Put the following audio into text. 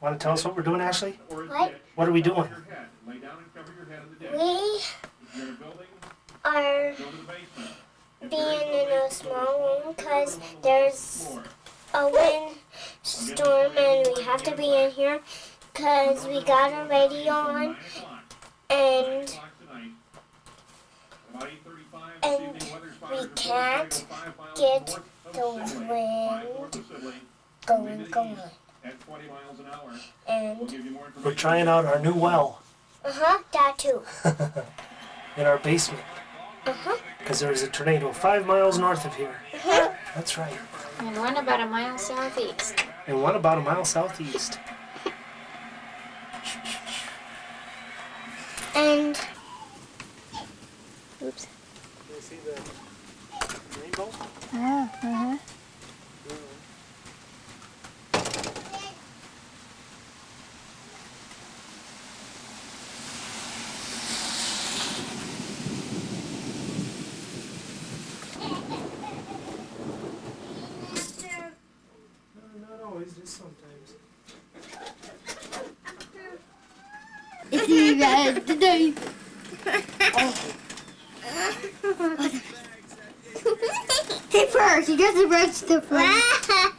Want to tell us what we're doing, Ashley? What? What are we doing? We are being in a small room because there's a wind storm and we have to be in here because we got a radio on and we can't get the wind going. And We're trying out our new well that too. in our basement because there was a tornado 5 miles north of here. That's right. And one about a mile southeast. And one about a mile southeast. And Oops. You see the rainbow? Not always, just sometimes. It's bad today. Hey, first, you got to brush the front.